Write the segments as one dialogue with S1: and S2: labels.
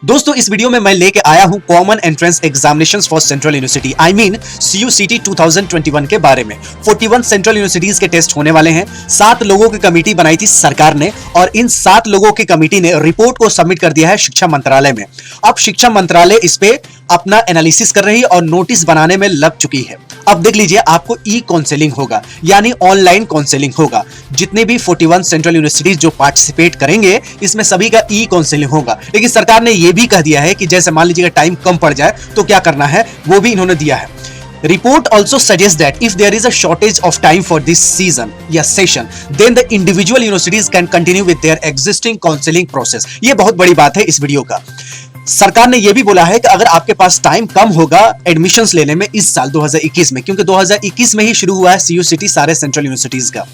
S1: दोस्तों इस वीडियो में मैं लेके आया हूं common entrance examinations for central university I mean CUCT 2021 के बारे में। 41 सेंट्रल यूनिवर्सिटीज के टेस्ट होने वाले हैं। 7 लोगों की कमेटी बनाई थी सरकार ने और इन 7 लोगों की कमेटी ने रिपोर्ट को सबमिट कर दिया है शिक्षा मंत्रालय में। अब शिक्षा मंत्रालय इस पे अपना एनालिसिस कर रही है और नोटिस बनाने में लग चुकी है। अब देख लीजिए, आपको ई काउंसलिंग होगा यानी ऑनलाइन काउंसलिंग होगा। जितने भी 41 सेंट्रल यूनिवर्सिटीज जो पार्टिसिपेट करेंगे इसमें सभी का ई काउंसलिंग होगा। लेकिन सरकार ने यह भी कह दिया है कि जैसे मान लीजिएगा टाइम कम पड़ जाए तो क्या करना है वो भी इन्होंने दिया है। Report also suggests that if there is a shortage of time for this season या session, then the individual universities can continue with their existing counseling process। ये बहुत बड़ी बात है इस वीडियो का। सरकार ने यह भी बोला है कि अगर आपके पास टाइम कम होगा एडमिशंस लेने में इस साल 2021 में, क्योंकि 2021 में ही शुरू हुआ है CUCT सारे सेंट्रल यूनिवर्सिटीज का,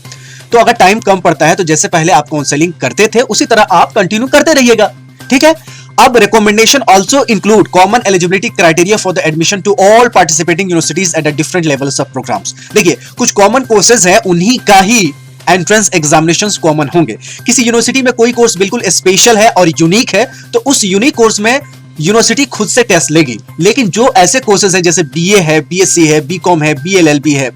S1: तो अगर टाइम कम पड़ता है तो जैसे पहले आप काउंसलिंग करते थे उसी तरह आप कंटिन्यू करते रहिएगा, ठीक है। अब recommendation also include common eligibility criteria for the admission to all participating universities at different levels of programmes. देखिए, कुछ कॉमन कोर्सेज हैं, उन्हीं का ही एंट्रेंस एग्जामिनेशंस कॉमन होंगे। किसी यूनिवर्सिटी में कोई कोर्स बिल्कुल स्पेशल है और यूनिक है तो उस यूनिक कोर्स में यूनिवर्सिटी खुद से टेस्ट लेगी। लेकिन जो ऐसे कोर्सेज हैं जैसे BA है, BSc है, BCom है, BLLB है,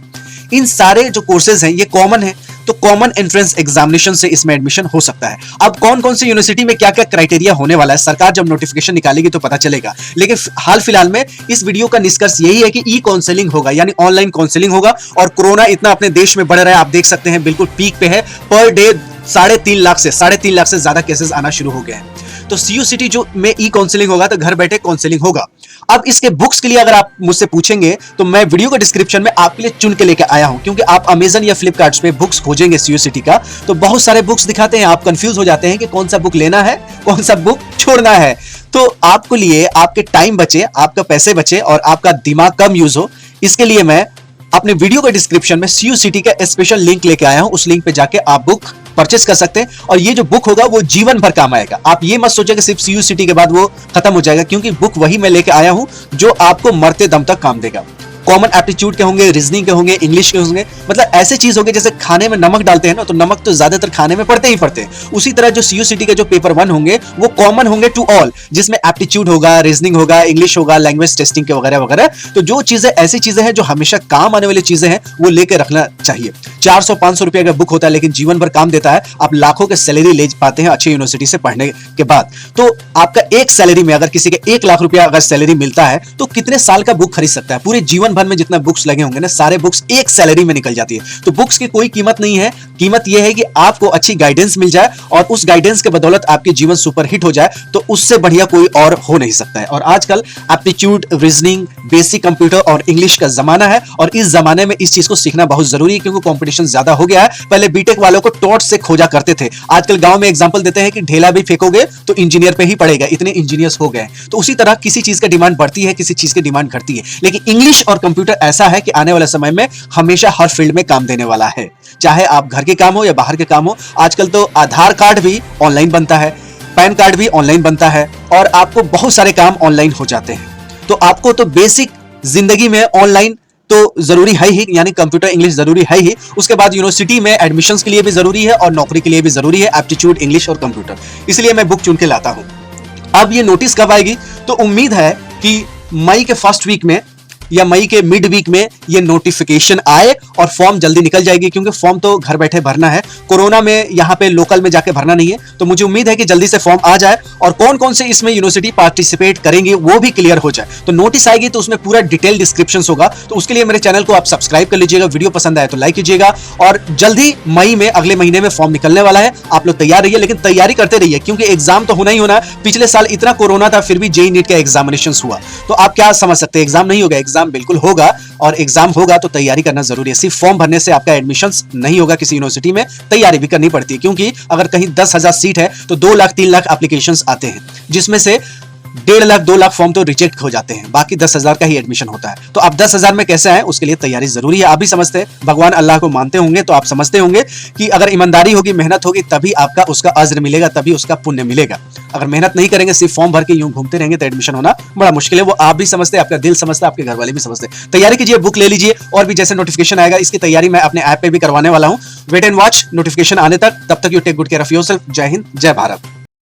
S1: इन सारे जो कोर्सेज हैं ये कॉमन है, तो कॉमन एंट्रेंस एग्जामिनेशन से इसमें एडमिशन हो सकता है। अब कौन कौन सी यूनिवर्सिटी में क्या क्या क्राइटेरिया होने वाला है सरकार जब नोटिफिकेशन निकालेगी तो पता चलेगा। लेकिन हाल फिलहाल में इस वीडियो का निष्कर्ष यही है कि ई काउंसलिंग होगा यानी ऑनलाइन काउंसलिंग होगा। और कोरोना इतना अपने देश में बढ़ रहा है, आप देख सकते हैं बिल्कुल पीक पे है। पर डे 3.5 लाख से ज्यादा केसेस आना शुरू हो गए हैं। तो CUCT जो में ई काउंसलिंग होगा तो घर बैठे काउंसलिंग होगा। अब इसके बुक्स के लिए अगर आप मुझसे पूछेंगे तो मैं वीडियो के डिस्क्रिप्शन में आपके लिए चुन के लेके आया हूं, क्योंकि आप अमेजन या फ्लिपकार्ट पे बुक्स खोजेंगे CUCT का तो बहुत सारे बुक्स दिखाते हैं, आप कंफ्यूज हो जाते हैं कि कौन सा बुक लेना है कौन सा बुक छोड़ना है। तो आपको लिए आपके टाइम बचे, आपका पैसे बचे और आपका दिमाग कम यूज हो, इसके लिए मैं अपने वीडियो के डिस्क्रिप्शन में CUCT का स्पेशल लिंक लेके आया हूं। उस लिंक पे जाके आप बुक परचेस कर सकते हैं और ये जो बुक होगा वो जीवन भर काम आएगा। आप ये मत सोचिए कि सिर्फ CUCT के बाद वो खत्म हो जाएगा, क्योंकि बुक वही मैं लेके आया हूं जो आपको मरते दम तक काम देगा। कॉमन एप्टीट्यूड के होंगे, रीजनिंग के होंगे, इंग्लिश के होंगे, मतलब ऐसे चीज होंगे जैसे खाने में नमक डालते हैं ना, तो नमक तो ज्यादातर खाने में पड़ते ही पड़ते हैं। उसी तरह जो CUCT के जो पेपर 1 होंगे वो कॉमन होंगे टू ऑल, जिसमें एप्टीट्यूड होगा, रीजनिंग होगा, इंग्लिश होगा, लैंग्वेज टेस्टिंग के वगैरह वगैरह। तो जो चीजें ऐसी चीजें हैं जो हमेशा काम आने वाली चीजें हैं वो लेके रखना चाहिए। 400-500 रुपए का बुक होता है लेकिन जीवन भर काम देता है। आप लाखों के सैलरी ले पाते हैं अच्छी यूनिवर्सिटी से पढ़ने के बाद। तो आपका एक सैलरी में अगर किसी के 1 लाख रुपया अगर सैलरी मिलता है तो कितने साल का बुक खरीद सकता है। पूरे जीवन भर में जितना बुक्स होंगे ना, सारे बुक्स एक सैलरी में निकल जाती है। तो बुक्स की कोई कीमत नहीं है, कीमत यह है कि आपको अच्छी गाइडेंस मिल जाए और उस गाइडेंस के बदौलत आपके जीवन सुपरहिट हो जाए, तो उससे बढ़िया कोई और हो नहीं सकता है। और आजकल एप्टीट्यूड, रीजनिंग, बेसिक कंप्यूटर और इंग्लिश का जमाना है और इस जमाने में इस चीज को सीखना बहुत जरूरी है, क्योंकि कंपटीशन ज्यादा हो गया है। पहले बीटेक वालों को टॉर्च से खोजा करते थे, आजकल गांव में एग्जांपल देते हैं कि ढेला भी फेंकोगे तो इंजीनियर पे ही पड़ेगा, इतने इंजीनियर्स हो गए। तो उसी तरह किसी चीज का डिमांड बढ़ती है, किसी चीज की डिमांड घटती है। लेकिन इंग्लिश और कंप्यूटर ऐसा है कि आने वाले समय में हमेशा हर फील्ड में काम देने वाला है, चाहे आप घर के काम हो या बाहर के काम हो। आजकल तो आधार कार्ड भी ऑनलाइन बनता है, पैन कार्ड भी ऑनलाइन बनता है और आपको बहुत सारे काम ऑनलाइन हो जाते हैं। तो आपको तो बेसिक जिंदगी में ऑनलाइन तो जरूरी है ही, यानी कंप्यूटर इंग्लिश जरूरी है ही। उसके बाद यूनिवर्सिटी में एडमिशंस के लिए भी जरूरी है और नौकरी के लिए भी जरूरी है एप्टीट्यूड, इंग्लिश और कंप्यूटर। इसलिए मैं बुक चुन के लाता हूं। अब ये नोटिस कब आएगी, तो उम्मीद है कि मई के फर्स्ट वीक में या मई के मिड वीक में ये नोटिफिकेशन आए और फॉर्म जल्दी निकल जाएगी, क्योंकि फॉर्म तो घर बैठे भरना है। कोरोना में यहाँ पे लोकल में जाके भरना नहीं है, तो मुझे उम्मीद है कि जल्दी से फॉर्म आ जाए और कौन कौन से इसमें यूनिवर्सिटी पार्टिसिपेट करेंगे वो भी क्लियर हो जाए। तो नोटिस आएगी तो उसमें पूरा डिटेल डिस्क्रिप्शन होगा। तो उसके लिए मेरे चैनल को आप सब्सक्राइब कर लीजिएगा, वीडियो पसंद आए तो लाइक कीजिएगा। और जल्दी मई में अगले महीने में फॉर्म निकलने वाला है, आप लोग तैयार रहिए, लेकिन तैयारी करते रहिए क्योंकि एग्जाम तो होना ही होना है। पिछले साल इतना कोरोना था फिर भी JEE नीट का एग्जामिनेशन हुआ, तो आप क्या समझ सकते हैं एग्जाम नहीं होगा? एग्जाम बिल्कुल होगा और एग्जाम होगा तो तैयारी करना जरूरी है। सिर्फ फॉर्म भरने से आपका एडमिशंस नहीं होगा, किसी यूनिवर्सिटी में तैयारी भी करनी पड़ती है, क्योंकि अगर कहीं 10,000 सीट है तो 2 लाख 3 लाख एप्लीकेशंस आते हैं, जिसमें से 1.5 लाख 2 लाख फॉर्म तो रिजेक्ट हो जाते हैं, बाकी 10,000 का ही एडमिशन होता है। तो आप 10,000 में कैसे आए उसके लिए तैयारी जरूरी है। आप भी समझते हैं, भगवान अल्लाह को मानते होंगे तो आप समझते होंगे कि अगर ईमानदारी होगी, मेहनत होगी, तभी आपका उसका अज्र मिलेगा, तभी उसका पुण्य मिलेगा। अगर मेहनत नहीं करेंगे, सिर्फ फॉर्म भर के यूं घूमते रहेंगे तो एडमिशन होना बड़ा मुश्किल है। वो आप भी समझते हैं, आपका दिल समझता है, आपके घर वाले भी समझते हैं। तैयारी कीजिए, बुक ले लीजिए और भी जैसे नोटिफिकेशन आएगा इसकी तैयारी मैं अपने ऐप पे भी करवाने वाला हूं। वेट एंड वॉच नोटिफिकेशन आने तक। तब तक you take good care of yourself. जय हिंद, जय भारत।